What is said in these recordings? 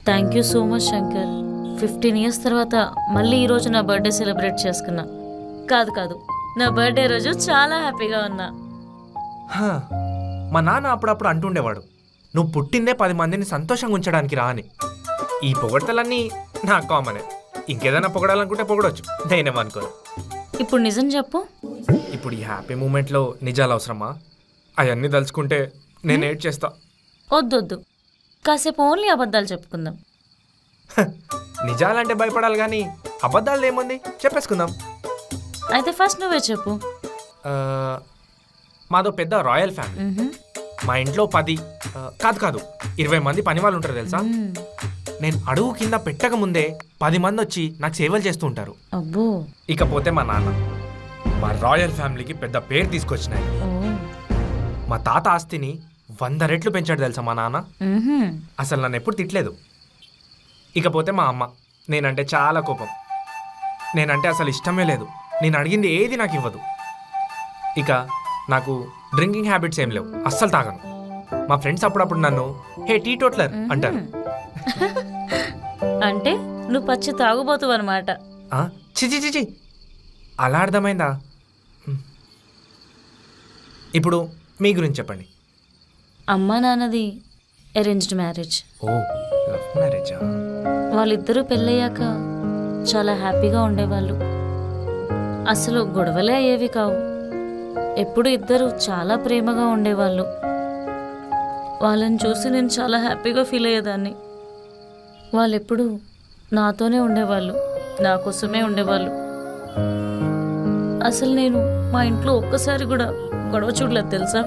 Thank you so much Shankar. 15 years తర్వాత మళ్ళీ ఈరోజు నా బర్త్డే సెలబ్రేట్ చేసుకున్నా. కాదు నా బర్త్డే రోజు చాలా హ్యాపీగా ఉన్నా. హా, మా నాన్న అప్పుడప్పుడు అంటుండేవాడు, నువ్వు పుట్టిందే 10 మందిని సంతోషంగా ఉంచడానికి రా అని. ఈ పొగడతలన్నీ నాకు కామనే. ఇంకేదైనా పొగడాలనుకుంటే పొగడొచ్చు, నేనేమనుకోను. ఇప్పుడు నిజం చెప్పు. ఇప్పుడు ఈ హ్యాపీ మూమెంట్లో నిజాలు అవసరమా? అవన్నీ తలుచుకుంటే నేను ఏడ్ చేస్తా. వద్దొద్దు, కాసేపు ఓన్లీ అబద్ధాలు చెప్పుకుందాం. నిజాలంటే భయపడాలి కానీ అబద్ధాలు ఏముంది, చెప్పేసుకుందాం. అయితే ఫస్ట్ నువ్వే చెప్పు. ఆ, మాదో పెద్ద రాయల్ ఫ్యామిలీ. మా ఇంట్లో 10 కాదు 20 మంది పని వాళ్ళు ఉంటారు తెలుసా. నేను అడుగు కింద పెట్టక ముందే 10 మంది వచ్చి నాకు సేవలు చేస్తూ ఉంటారు. అబ్బో. ఇకపోతే మా నాన్న మా రాయల్ ఫ్యామిలీకి పెద్ద పేరు తీసుకొచ్చినాయి. మా తాత ఆస్తిని 100 రెట్లు పెంచాడు తెలుసా మా నాన్న. అసలు నన్ను ఎప్పుడు తిట్టలేదు. ఇకపోతే మా అమ్మ నేనంటే చాలా కోపం. నేనంటే అసలు ఇష్టమే లేదు. నేను అడిగింది ఏది నాకు ఇవ్వదు. ఇక నాకు డ్రింకింగ్ హ్యాబిట్స్ ఏం లేవు, అస్సలు తాగను. మా ఫ్రెండ్స్ అప్పుడప్పుడు నన్ను హే టీ టోట్లర్ అంటారు. అంటే నువ్వు పచ్చి తాగుబోతువు అనమాట. చిచి అలా అర్థమైందా? ఇప్పుడు మీ గురించి చెప్పండి. అమ్మా నాన్నది అరేంజ్డ్ మ్యారేజ్. ఓ, లవ్ మ్యారేజా? వాళ్ళిద్దరూ పెళ్ళయ్యాక చాలా హ్యాపీగా ఉండేవాళ్ళు. అసలు గొడవలే అయ్యేవి కావు. ఎప్పుడు ఇద్దరు చాలా ప్రేమగా ఉండేవాళ్ళు. వాళ్ళని చూసి నేను చాలా హ్యాపీగా ఫీల్ అయ్యేదాన్ని. వాళ్ళెప్పుడు నాతోనే ఉండేవాళ్ళు, నా కోసమే ఉండేవాళ్ళు. అసలు నేను మా ఇంట్లో ఒక్కసారి కూడా గొడవ చూడలేదు తెలుసా.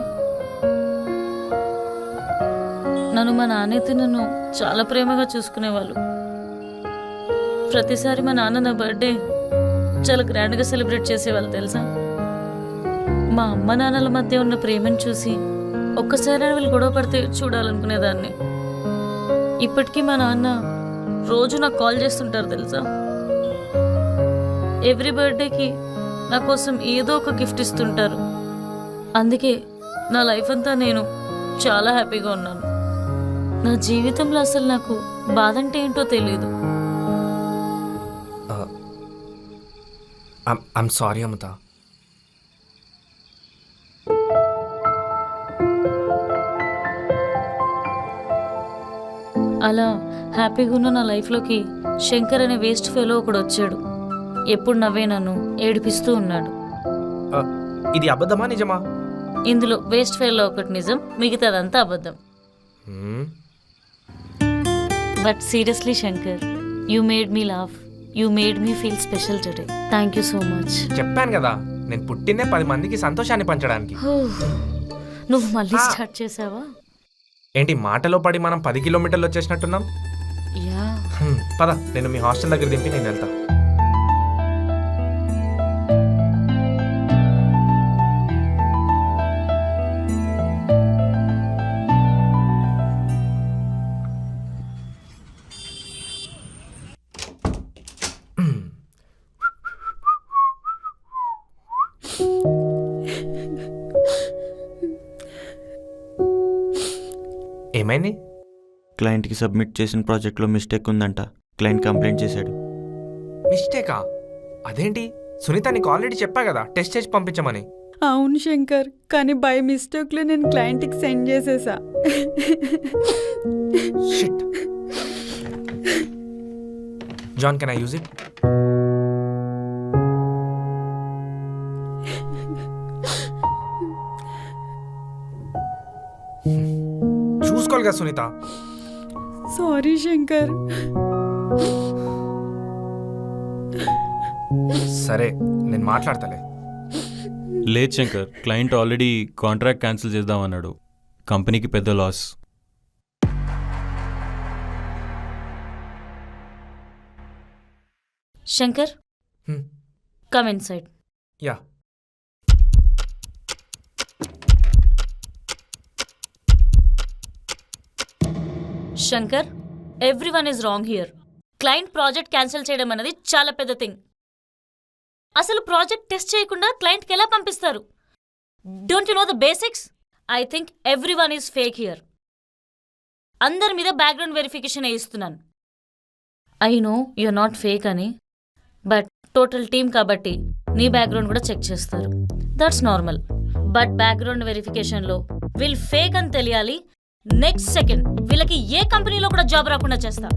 నన్ను మా నాన్నైతే నన్ను చాలా ప్రేమగా చూసుకునేవాళ్ళు. ప్రతిసారి మా నాన్న నా బర్త్డే చాలా గ్రాండ్గా సెలబ్రేట్ చేసేవాళ్ళు తెలుసా. మా అమ్మ నాన్నల మధ్య ఉన్న ప్రేమను చూసి ఒక్కసారి వాళ్ళు గొడవ పడితే చూడాలనుకునేదాన్ని. ఇప్పటికీ మా నాన్న రోజు నాకు కాల్ చేస్తుంటారు తెలుసా. ఎవ్రీ బర్త్డేకి నా కోసం ఏదో ఒక గిఫ్ట్ ఇస్తుంటారు. అందుకే నా లైఫ్ అంతా నేను చాలా హ్యాపీగా ఉన్నాను. నా జీవితంలో అసలు నాకు బాధ అంటే ఏంటో తెలియదు. ఐమ్ సారీ అమృత. అలా హ్యాపీగా ఉన్న నా లైఫ్లోకి శంకర్ అనే వేస్ట్ ఫెలో ఒకడు వచ్చాడు. ఎప్పుడు నవ్వే నన్ను ఏడిపిస్తూ ఉన్నాడు. ఇది అబద్ధమా నిజమా? ఇందులో వేస్ట్ ఫెలో ఒకటి నిజం, మిగతాదంతా అబద్ధం. But seriously Shankar, you made me laugh, you made me feel special today. Thank you so much. చెప్పాను కదా, నేను పుట్టిందే 10 మందికి సంతోషాన్ని పంచడానికి. నువ్వు మళ్ళీ స్టార్ట్ చేసావా? ఏంటి మాటలో పడి మనం 10 కిలోమీటర్లు వచ్చేసినట్టున్నాం. యా, పద, నేను మీ హాస్టల్ దగ్గర దింపి నేను వెళ్తా. ఏమైంది? క్లయింట్కి సబ్మిట్ చేసిన ప్రాజెక్ట్లో మిస్టేక్ ఉందంట. క్లయింట్ కంప్లైంట్ చేశాడు. మిస్టేకా? అదేంటి? సునీత నీకు ఆల్రెడీ చెప్పా కదా టెస్ట్ చేసి పంపించమని. అవును శంకర్, కానీ బై మిస్టేక్లో నేను క్లయింట్కి సెండ్ చేసేసా. Shit. John, can I use it? చూసుకోవాలిగా సునీత. సారీ శంకర్. సరే, నేను మాట్లాడతలే. లేదు Shankar, client already contract cancel చేద్దామన్నాడు. కంపెనీకి పెద్ద loss. Shankar, come inside. Yeah. Shankar, everyone is wrong here. Client project cancel చేయడం అనేది చాలా పెద్ద థింగ్. అసలు ప్రాజెక్ట్ టెస్ట్ చేయకుండా క్లయింట్కి ఎలా పంపిస్తారు? Don't you know the basics? I think everyone is fake here. అందరి మీద బ్యాక్గ్రౌండ్ వెరిఫికేషన్ ఇస్తున్నాను. I know you're not fake అని, బట్ టోటల్ టీమ్ కాబట్టి నీ బ్యాక్గ్రౌండ్ కూడా చెక్ చేస్తారు. That's normal. బట్ బ్యాక్గ్రౌండ్ వెరిఫికేషన్లో వీళ్ళు ఫేక్ అని తెలియాలి. నెక్స్ట్ సెకండ్ వీళ్ళకి ఏ కంపెనీలో కూడా జాబ్ రాకుండా చేస్తా.